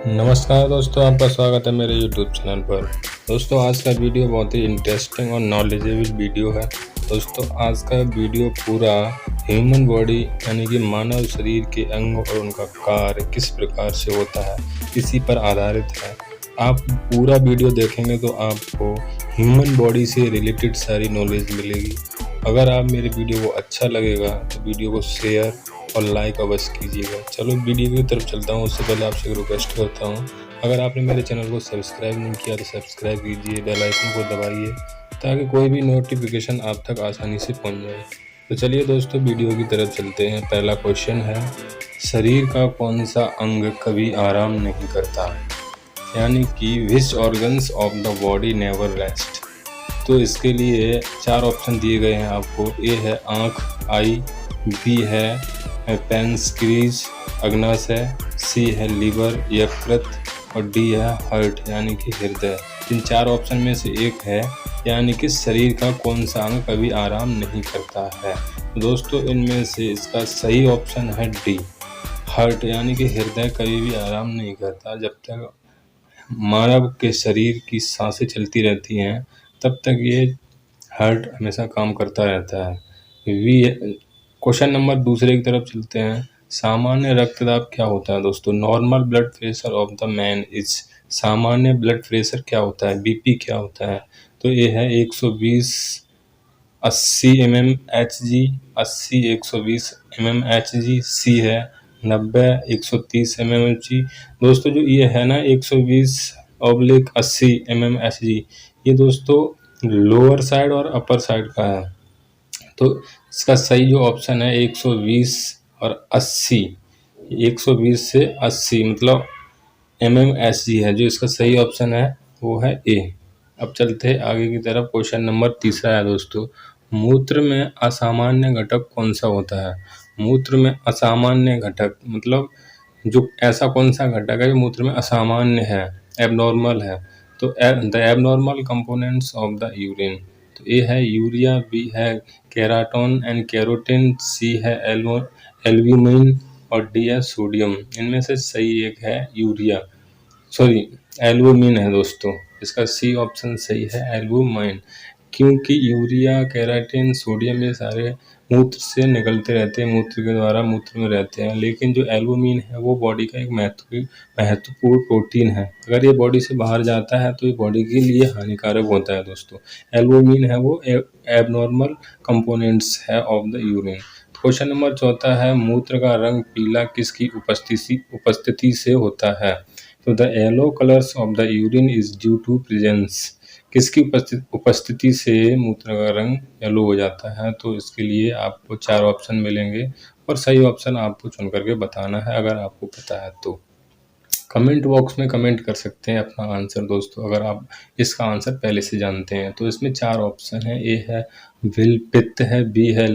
नमस्कार दोस्तों, आपका स्वागत है मेरे YouTube चैनल पर। दोस्तों, आज का वीडियो बहुत ही इंटरेस्टिंग और नॉलेजेबल वीडियो है। दोस्तों, आज का वीडियो पूरा ह्यूमन बॉडी यानी कि मानव शरीर के अंग और उनका कार्य किस प्रकार से होता है, इसी पर आधारित है। आप पूरा वीडियो देखेंगे तो आपको ह्यूमन बॉडी से रिलेटेड सारी नॉलेज मिलेगी। अगर आप मेरे वीडियो को अच्छा लगेगा तो वीडियो को शेयर और लाइक अवश्य कीजिएगा। चलो वीडियो की तरफ चलता हूँ। उससे पहले आपसे एक रिक्वेस्ट करता हूँ, अगर आपने मेरे चैनल को सब्सक्राइब नहीं किया तो सब्सक्राइब कीजिए, बेल आइकन को दबाइए ताकि कोई भी नोटिफिकेशन आप तक आसानी से पहुँच जाए। तो चलिए दोस्तों, वीडियो की तरफ चलते हैं। पहला क्वेश्चन है, शरीर का कौन सा अंग कभी आराम नहीं करता, यानी कि which organs of the body never rest. तो इसके लिए 4 ऑप्शन दिए गए हैं आपको। ए है आँख, आई, बी है पेनक्रियाज, अग्नाशय, सी है लीवर, यकृत, और डी है हार्ट यानी कि हृदय। इन 4 ऑप्शन में से एक है, यानी कि शरीर का कौन सा अंग कभी आराम नहीं करता है। दोस्तों, इनमें से इसका सही ऑप्शन है डी, हार्ट यानी कि हृदय कभी भी आराम नहीं करता। जब तक मानव के शरीर की सांसें चलती रहती हैं तब तक ये हार्ट हमेशा काम करता रहता है। क्वेश्चन नंबर दूसरे की तरफ चलते हैं। सामान्य रक्तदाब क्या होता है दोस्तों? Normal blood pressure of the man is. सामान्य ब्लड प्रेशर क्या होता है? बीपी क्या होता है? तो ये है 120 80 mmHg, 80 120 mmHg। सी है 90 130 mmHg। दोस्तों, जो ये है ना 120/80 mmHg, ये दोस्तों लोअर साइड और अपर साइड का है। तो इसका सही जो ऑप्शन है 120 और 80, 120 से 80 मतलब mmHg है। जो इसका सही ऑप्शन है वो है ए। अब चलते हैं आगे की तरफ। क्वेश्चन नंबर तीसरा है दोस्तों, मूत्र में असामान्य घटक कौन सा होता है? मूत्र में असामान्य घटक मतलब जो ऐसा कौन सा घटक है जो मूत्र में असामान्य है, एबनॉर्मल है। तो the abnormal components of the urine. तो ए है यूरिया, बी है केराटोन एंड कैरोटीन, सी है एल्ब्यूमिन, और डी है सोडियम। इनमें से सही एक है यूरिया, सॉरी एल्ब्यूमिन है दोस्तों। इसका सी ऑप्शन सही है, एल्ब्यूमिन। क्योंकि यूरिया, केराटिन, सोडियम ये सारे मूत्र से निकलते रहते हैं, मूत्र के द्वारा मूत्र में रहते हैं। लेकिन जो एल्ब्यूमिन है वो बॉडी का एक महत्वपूर्ण प्रोटीन है। अगर ये बॉडी से बाहर जाता है तो ये बॉडी के लिए हानिकारक होता है दोस्तों। एल्ब्यूमिन है वो एबनॉर्मल कंपोनेंट्स है of the urine. Question number चौथा है, मूत्र का रंग पीला किसकी उपस्थिति से होता है? तो the yellow colours of the urine is due to presence. किसकी उपस्थिति से मूत्र का रंग येलो हो जाता है? तो इसके लिए आपको 4 ऑप्शन मिलेंगे और सही ऑप्शन आपको चुन करके बताना है अगर आपको पता है तो। कमेंट बॉक्स में कमेंट कर सकते हैं अपना आंसर दोस्तों, अगर आप इसका आंसर पहले से जानते हैं। तो इसमें 4 ऑप्शन है। ए है विलपित्त है, बी है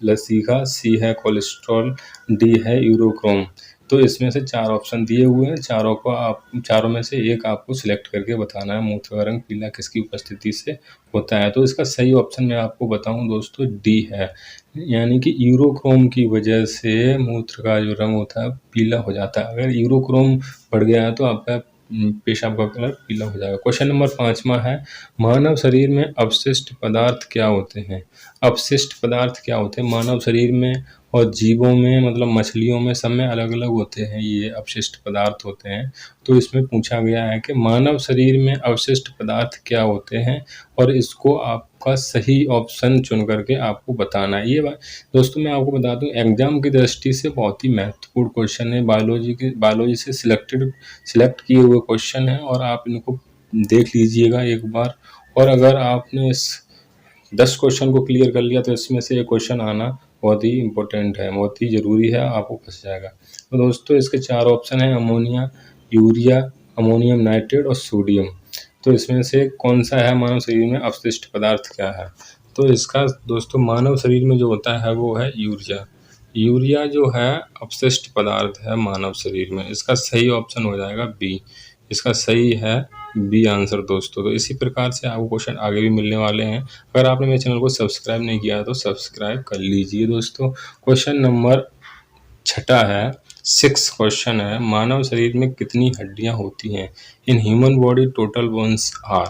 लसीका, सी है कोलेस्ट्रॉल, डी है यूरोक्रोम। तो इसमें से 4 ऑप्शन दिए हुए हैं, चारों में से एक आपको सिलेक्ट करके बताना है मूत्र का रंग पीला किसकी उपस्थिति से होता है। तो इसका सही ऑप्शन मैं आपको बताऊं दोस्तों, डी है, यानी कि यूरोक्रोम की वजह से मूत्र का जो रंग होता है पीला हो जाता है। अगर यूरोक्रोम बढ़ गया है तो आपका पेशाब का कलर पीला हो जाएगा। क्वेश्चन नंबर 5वां है, मानव शरीर में अवशिष्ट पदार्थ क्या होते हैं? अवशिष्ट पदार्थ क्या होते हैं मानव शरीर में और जीवों में, मतलब मछलियों में, सब में अलग अलग होते हैं ये अवशिष्ट पदार्थ होते हैं। तो इसमें पूछा गया है कि मानव शरीर में अवशिष्ट पदार्थ क्या होते हैं और इसको आपका सही ऑप्शन चुन करके आपको बताना है। ये दोस्तों मैं आपको बता दूं, एग्जाम की दृष्टि से बहुत ही महत्वपूर्ण क्वेश्चन है। बायोलॉजी से सिलेक्ट किए हुए क्वेश्चन है और आप इनको देख लीजिएगा एक बार। और अगर आपने इस 10 क्वेश्चन को क्लियर कर लिया तो इसमें से एक क्वेश्चन आना बहुत ही इम्पोर्टेंट है, बहुत ही ज़रूरी है, आपको फंस जाएगा। तो दोस्तों इसके 4 ऑप्शन हैं, अमोनिया, यूरिया, अमोनियम नाइट्रेट और सोडियम। तो इसमें से कौन सा है मानव शरीर में अवशिष्ट पदार्थ क्या है? तो इसका दोस्तों मानव शरीर में जो होता है वो है यूरिया। यूरिया जो है अवशिष्ट पदार्थ है मानव शरीर में। इसका सही ऑप्शन हो जाएगा बी। इसका सही है बी आंसर दोस्तों। तो इसी प्रकार से आपको क्वेश्चन आगे भी मिलने वाले हैं। अगर आपने मेरे चैनल को सब्सक्राइब नहीं किया है तो सब्सक्राइब कर लीजिए दोस्तों। क्वेश्चन नंबर 6 है, सिक्स क्वेश्चन है, मानव शरीर में कितनी हड्डियां होती हैं? In human body total bones are.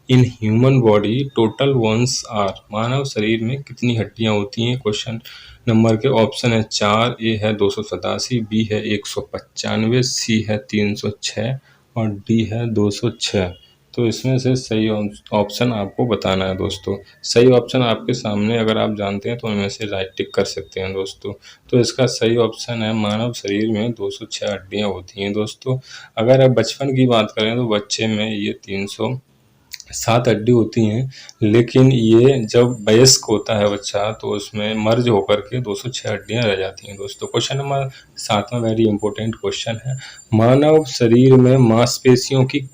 In human body total bones are. मानव शरीर में कितनी हड्डियां होती हैं? क्वेश्चन नंबर के ऑप्शन है 4, ए है 287, बी है 195, सी है 306 और डी है 206। तो इसमें से सही ऑप्शन आपको बताना है दोस्तों। सही ऑप्शन आपके सामने, अगर आप जानते हैं तो उनमें से राइट टिक कर सकते हैं दोस्तों। तो इसका सही ऑप्शन है, मानव शरीर में 206 हड्डियां होती हैं दोस्तों। अगर आप बचपन की बात करें तो बच्चे में ये 307 हड्डी होती हैं, लेकिन ये जब वयस्क होता है बच्चा तो उसमें मर्ज होकर के 206 हड्डियां रह जाती हैं दोस्तों। क्वेश्चन नंबर 7वां वेरी इंपॉर्टेंट क्वेश्चन है, मानव शरीर में मांसपेशियों की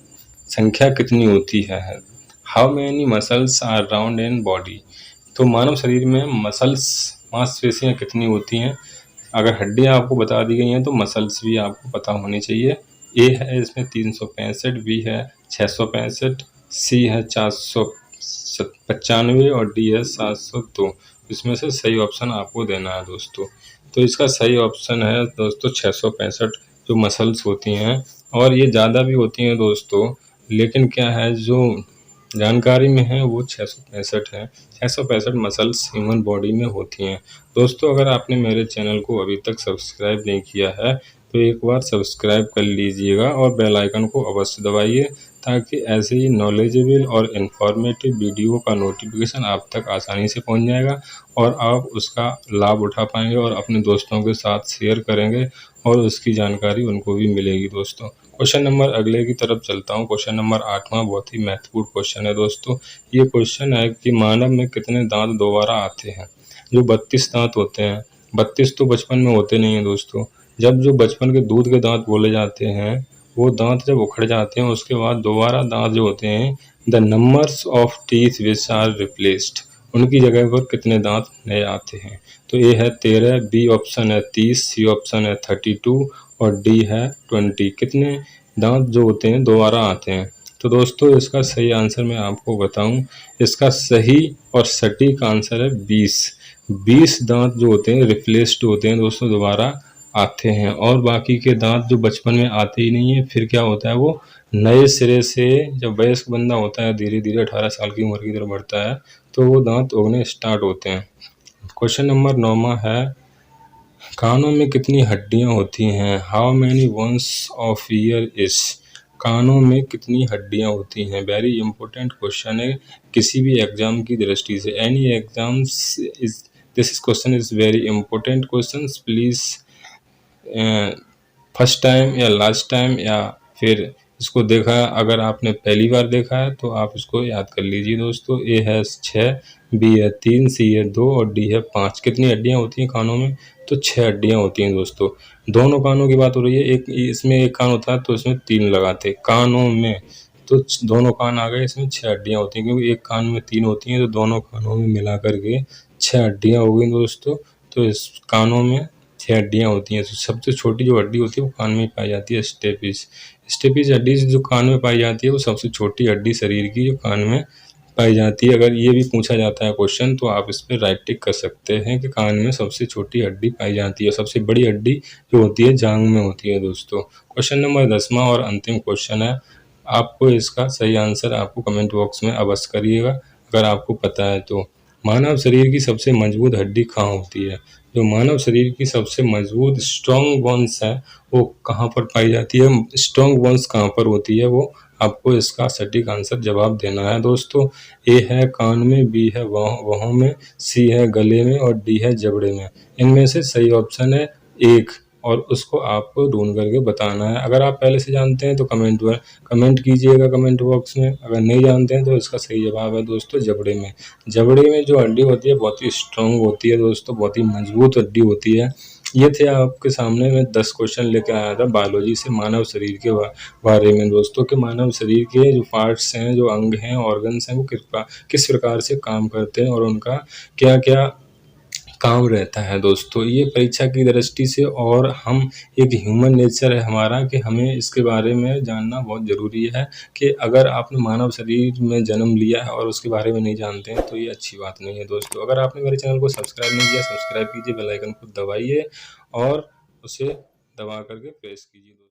संख्या कितनी होती है? How many muscles are round in body. तो मानव शरीर में मसल्स मांसपेशियां कितनी होती हैं? अगर हड्डियां आपको बता दी गई हैं तो मसल्स भी आपको पता होनी चाहिए। ए है इसमें 365, बी है 665, सी है 495 और डी है 702। इसमें से सही ऑप्शन आपको देना है दोस्तों। तो इसका सही ऑप्शन है दोस्तों 665, जो मसल्स होती हैं, और ये ज़्यादा भी होती हैं दोस्तों, लेकिन क्या है जो जानकारी में है वो 665 है। 665 मसल्स ह्यूमन बॉडी में होती हैं दोस्तों। अगर आपने मेरे चैनल को अभी तक सब्सक्राइब नहीं किया है तो एक बार सब्सक्राइब कर लीजिएगा और बेल आइकन को अवश्य दबाइए, ताकि ऐसे ही नॉलेजेबल और इन्फॉर्मेटिव वीडियो का नोटिफिकेशन आप तक आसानी से पहुंच जाएगा और आप उसका लाभ उठा पाएंगे और अपने दोस्तों के साथ शेयर करेंगे और उसकी जानकारी उनको भी मिलेगी दोस्तों। क्वेश्चन नंबर अगले की तरफ चलता हूँ। क्वेश्चन नंबर 8वां बहुत ही महत्वपूर्ण क्वेश्चन है दोस्तों। ये क्वेश्चन है कि मानव में कितने दांत दोबारा आते हैं? जो 32 दांत होते हैं, 32 तो बचपन में होते नहीं हैं दोस्तों। जब जो बचपन के दूध के दांत बोले जाते हैं, वो दांत जब उखड़ जाते हैं उसके बाद दोबारा दांत जो होते हैं, the numbers of teeth which are replaced, उनकी जगह पर कितने दांत नए आते हैं? तो ए है 13, बी ऑप्शन है 30, सी ऑप्शन है 32 और डी है 20। कितने दांत जो होते हैं दोबारा आते हैं? तो दोस्तों इसका सही आंसर मैं आपको बताऊं, इसका सही और सटीक आंसर है 20। 20 दांत जो होते हैं रिप्लेस्ड होते हैं दोस्तों, दोबारा आते हैं, और बाकी के दांत जो बचपन में आते ही नहीं है, फिर क्या होता है वो नए सिरे से जब वयस्क बंदा होता है, धीरे धीरे 18 साल की उम्र की तरफ बढ़ता है, तो वो दांत उगने स्टार्ट होते हैं। क्वेश्चन नंबर 9वां है, कानों में कितनी हड्डियां होती हैं? How many bones of year is. कानों में कितनी हड्डियां होती हैं? वेरी इंपॉर्टेंट क्वेश्चन है किसी भी एग्जाम की दृष्टि से। Any exams is this question is very important question. Please first time या लास्ट टाइम या फिर इसको देखा, अगर आपने पहली बार देखा है तो आप इसको याद कर लीजिए दोस्तों। ए है 6, बी है 3, सी है 2 और डी है 5। कितनी हड्डियां होती हैं कानों में? तो 6 हड्डियां होती हैं दोस्तों। दोनों कानों की बात हो रही है, एक इसमें एक कान होता है तो इसमें 3 लगाते कानों में, तो दोनों कान आ गए, इसमें 6 हड्डियां होती हैं, क्योंकि एक कान में 3 होती हैं तो दोनों कानों में मिला करके 6 हड्डियां हो गई दोस्तों। तो इस कानों में 6 हड्डियां होती हैं। तो सबसे छोटी जो हड्डी होती है वो कान में पाई जाती है, स्टेपिस। स्टेपिस हड्डी जो कान में पाई जाती है वो सबसे छोटी हड्डी शरीर की जो कान में पाई जाती है। अगर ये भी पूछा जाता है क्वेश्चन तो आप इस पर राइट टिक कर सकते हैं कि कान में सबसे छोटी हड्डी पाई जाती है। सबसे बड़ी हड्डी जो होती है जांघ में होती है दोस्तों। क्वेश्चन नंबर 10वां और अंतिम क्वेश्चन है, आपको इसका सही आंसर आपको कमेंट बॉक्स में अवश्य करिएगा अगर आपको पता है तो। मानव शरीर की सबसे मजबूत हड्डी कहाँ होती है? जो मानव शरीर की सबसे मजबूत स्ट्रॉन्ग बोन्स है वो कहाँ पर पाई जाती है? स्ट्रॉन्ग बोन्स कहाँ पर होती है वो आपको इसका सटीक आंसर जवाब देना है दोस्तों। ए है कान में, बी है बाहों में, सी है गले में और डी है जबड़े में। इनमें से सही ऑप्शन है एक, और उसको आपको ढूंढ करके बताना है। अगर आप पहले से जानते हैं तो कमेंट कीजिएगा कमेंट बॉक्स में, अगर नहीं जानते हैं तो इसका सही जवाब है दोस्तों जबड़े में। जबड़े में जो हड्डी होती है बहुत ही स्ट्रांग होती है दोस्तों, बहुत ही मजबूत हड्डी होती है। ये थे आपके सामने में 10 क्वेश्चन लेकर आया था बायोलॉजी से, मानव शरीर के बारे में दोस्तों, कि मानव शरीर के जो पार्ट्स हैं, जो अंग हैं, ऑर्गन्स हैं, वो किस प्रकार से काम करते हैं और उनका क्या क्या काम रहता है दोस्तों। ये परीक्षा की दृष्टि से, और हम एक ह्यूमन नेचर है हमारा कि हमें इसके बारे में जानना बहुत ज़रूरी है, कि अगर आपने मानव शरीर में जन्म लिया है और उसके बारे में नहीं जानते हैं तो ये अच्छी बात नहीं है दोस्तों। अगर आपने मेरे चैनल को सब्सक्राइब नहीं किया, सब्सक्राइब कीजिए, बेल आइकन को दबाइए और उसे दबा करके प्रेस कीजिए दोस्तों।